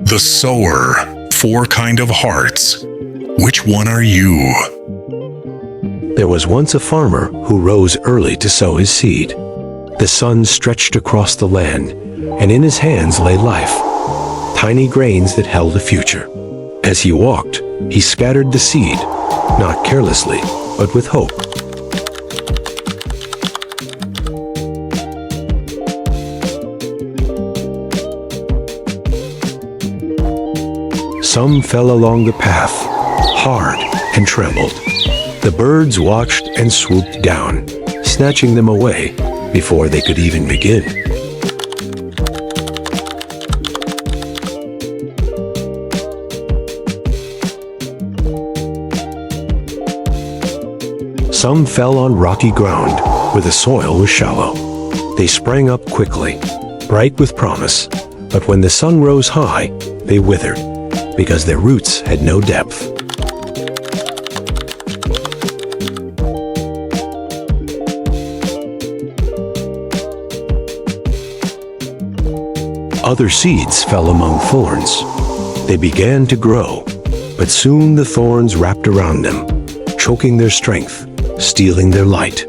The sower, 4 kind of hearts. Which one are you? There was once a farmer who rose early to sow his seed. The sun stretched across the land, and in his hands lay life, tiny grains that held a future. As he walked, he scattered the seed, not carelessly, but with hope. Some fell along the path, hard and trembled. The birds watched and swooped down, snatching them away before they could even begin. Some fell on rocky ground where the soil was shallow. They sprang up quickly, bright with promise, but when the sun rose high, they withered because their roots had no depth. Other seeds fell among thorns. They began to grow, but soon the thorns wrapped around them, choking their strength, stealing their light.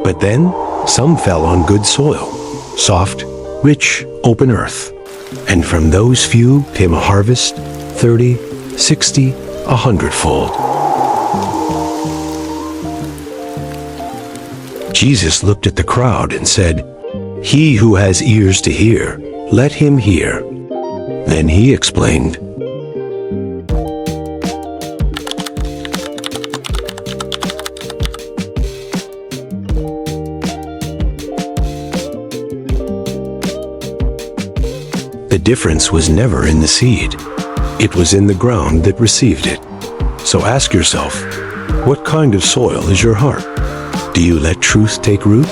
But then, some fell on good soil, soft, rich, open earth. And from those few came a harvest, 30, 60, 100-fold. Jesus looked at the crowd and said, "He who has ears to hear, let him hear." Then he explained, the difference was never in the seed. It was in the ground that received it. So ask yourself, what kind of soil is your heart? Do you let truth take root?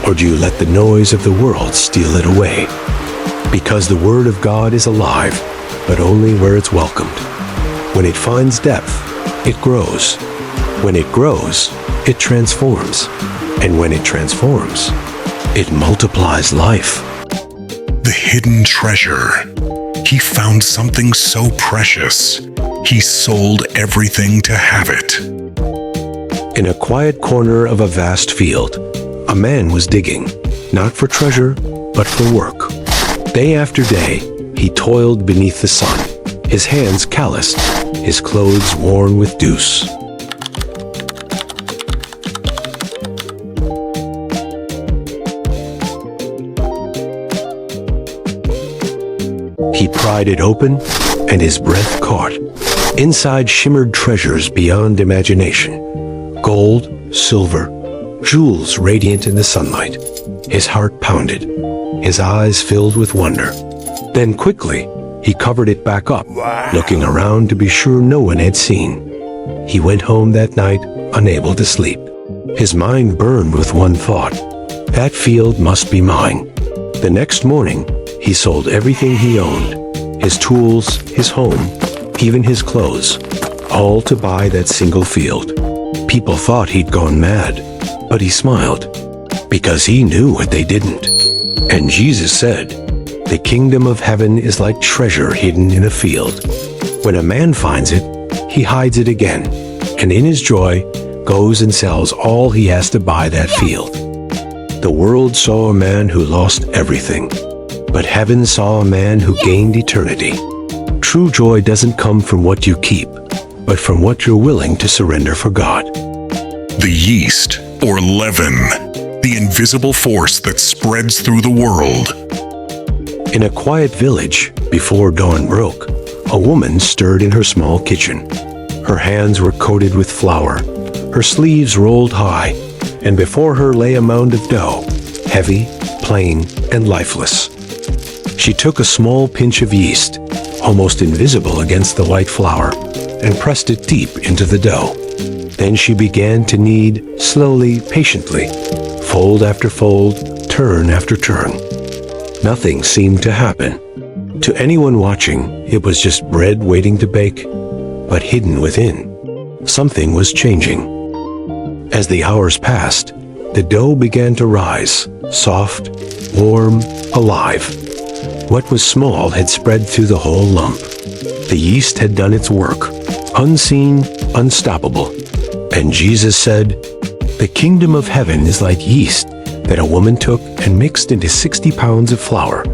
Or do you let the noise of the world steal it away? Because the Word of God is alive, but only where it's welcomed. When it finds depth, it grows. When it grows, it transforms. And when it transforms, it multiplies life. The hidden treasure. He found something so precious, he sold everything to have it. In a quiet corner of a vast field, a man was digging, not for treasure, but for work. Day after day, he toiled beneath the sun, his hands calloused, his clothes worn with dews. He pried it open, and his breath caught. Inside shimmered treasures beyond imagination. Gold, silver, jewels radiant in the sunlight. His heart pounded, his eyes filled with wonder. Then quickly, he covered it back up, looking around to be sure no one had seen. He went home that night, unable to sleep. His mind burned with one thought: that field must be mine. The next morning, he sold everything he owned, his tools, his home, even his clothes, all to buy that single field. People thought he'd gone mad, but he smiled, because he knew what they didn't. And Jesus said, "The kingdom of heaven is like treasure hidden in a field. When a man finds it, he hides it again, and in his joy goes and sells all he has to buy that field." The world saw a man who lost everything, but heaven saw a man who gained eternity. True joy doesn't come from what you keep, but from what you're willing to surrender for God. The yeast, or leaven, the invisible force that spreads through the world. In a quiet village, before dawn broke, a woman stirred in her small kitchen. Her hands were coated with flour, her sleeves rolled high, and before her lay a mound of dough, heavy, plain, and lifeless. She took a small pinch of yeast, almost invisible against the white flour, and pressed it deep into the dough. Then she began to knead, slowly, patiently, fold after fold, turn after turn. Nothing seemed to happen. To anyone watching, it was just bread waiting to bake, but hidden within, something was changing. As the hours passed, the dough began to rise, soft, warm, alive. What was small had spread through the whole lump. The yeast had done its work, unseen, unstoppable. And Jesus said, "The kingdom of heaven is like yeast that a woman took and mixed into 60 pounds of flour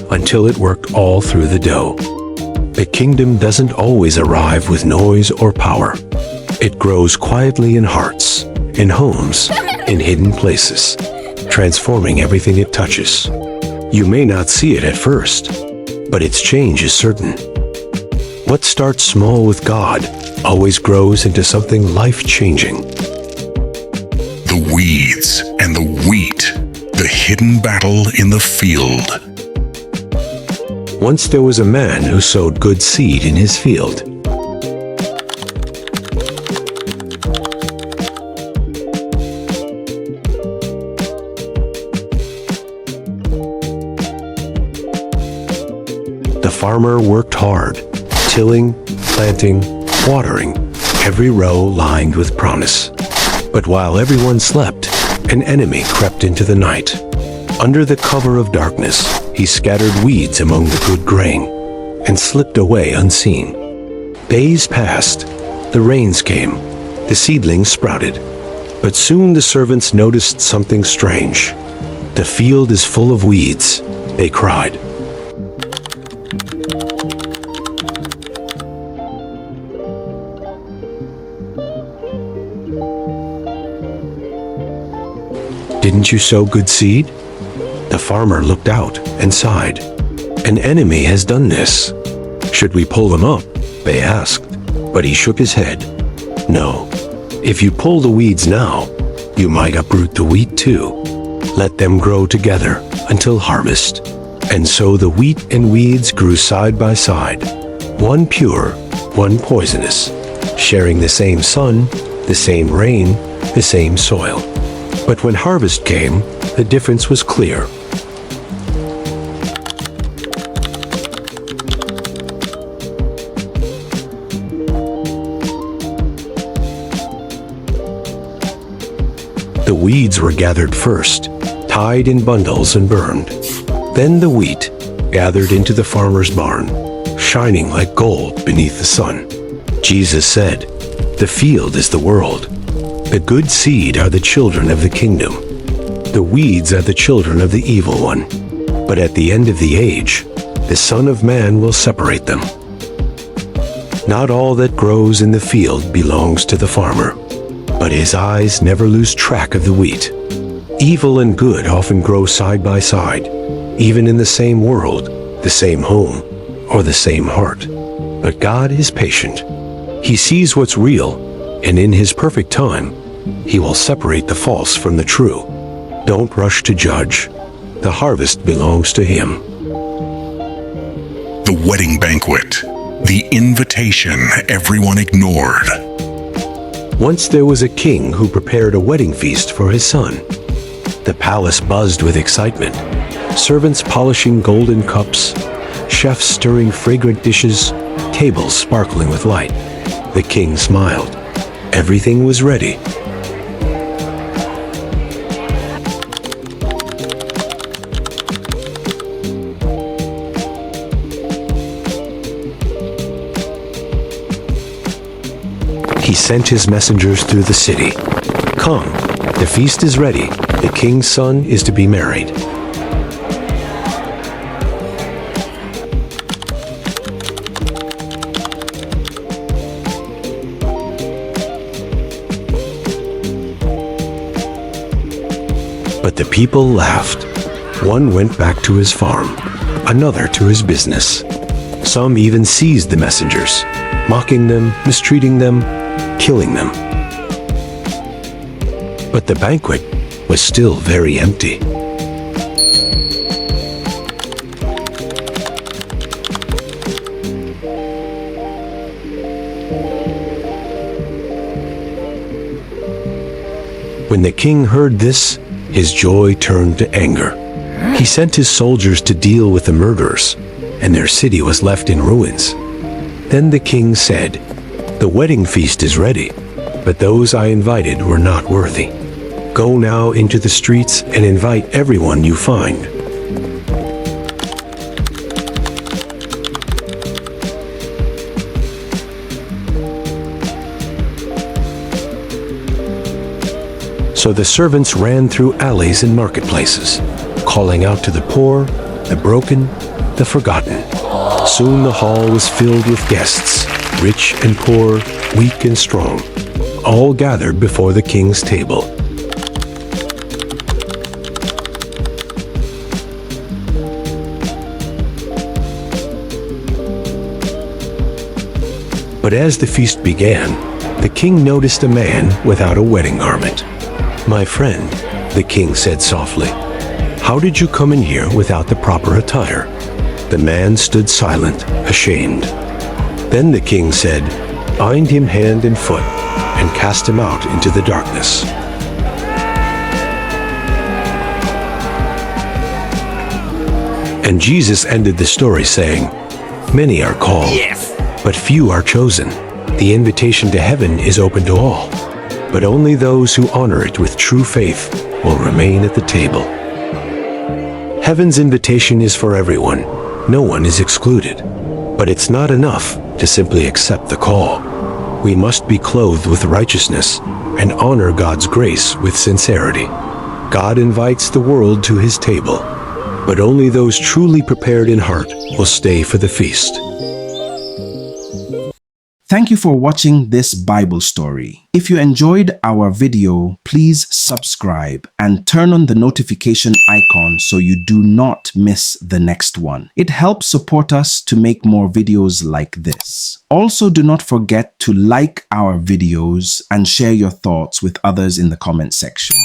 until it worked all through the dough." The kingdom doesn't always arrive with noise or power. It grows quietly in hearts, in homes, in hidden places, transforming everything it touches. You may not see it at first, but its change is certain. What starts small with God always grows into something life-changing. The weeds and the wheat, the hidden battle in the field. Once there was a man who sowed good seed in his field. The farmer worked hard, tilling, planting, watering, every row lined with promise. But while everyone slept, an enemy crept into the night. Under the cover of darkness, he scattered weeds among the good grain and slipped away unseen. Days passed, the rains came, the seedlings sprouted. But soon the servants noticed something strange. "The field is full of weeds," they cried. "Didn't you sow good seed?" The farmer looked out and sighed. "An enemy has done this." "Should we pull them up?" they asked. But he shook his head. "No. If you pull the weeds now, you might uproot the wheat too. Let them grow together until harvest." And so the wheat and weeds grew side by side, one pure, one poisonous, sharing the same sun, the same rain, the same soil. But when harvest came, the difference was clear. The weeds were gathered first, tied in bundles and burned. Then the wheat, gathered into the farmer's barn, shining like gold beneath the sun. Jesus said, "The field is the world. The good seed are the children of the kingdom. The weeds are the children of the evil one. But at the end of the age, the Son of Man will separate them." Not all that grows in the field belongs to the farmer, but his eyes never lose track of the wheat. Evil and good often grow side by side, even in the same world, the same home, or the same heart. But God is patient. He sees what's real, and in His perfect time, He will separate the false from the true. Don't rush to judge. The harvest belongs to Him. The wedding banquet, the invitation everyone ignored. Once there was a king who prepared a wedding feast for his son. The palace buzzed with excitement. Servants polishing golden cups, chefs stirring fragrant dishes, tables sparkling with light. The king smiled. Everything was ready. He sent his messengers through the city. "Come, the feast is ready. The king's son is to be married." But the people laughed. One went back to his farm, another to his business. Some even seized the messengers, mocking them, mistreating them, killing them. But the banquet was still very empty. When the king heard this, his joy turned to anger. He sent his soldiers to deal with the murderers, and their city was left in ruins. Then the king said, "The wedding feast is ready, but those I invited were not worthy. Go now into the streets and invite everyone you find." So the servants ran through alleys and marketplaces, calling out to the poor, the broken, the forgotten. Soon the hall was filled with guests, rich and poor, weak and strong, all gathered before the king's table. But as the feast began, the king noticed a man without a wedding garment. "My friend," the king said softly, "how did you come in here without the proper attire?" The man stood silent, ashamed. Then the king said, "Bind him hand and foot and cast him out into the darkness." And Jesus ended the story saying, "Many are called, but few are chosen. The invitation to heaven is open to all, but only those who honor it with true faith will remain at the table." Heaven's invitation is for everyone. No one is excluded. But it's not enough to simply accept the call. We must be clothed with righteousness and honor God's grace with sincerity. God invites the world to his table, but only those truly prepared in heart will stay for the feast. Thank you for watching this Bible story. If you enjoyed our video, please subscribe and turn on the notification icon so you do not miss the next one. It helps support us to make more videos like this. Also, do not forget to like our videos and share your thoughts with others in the comment section.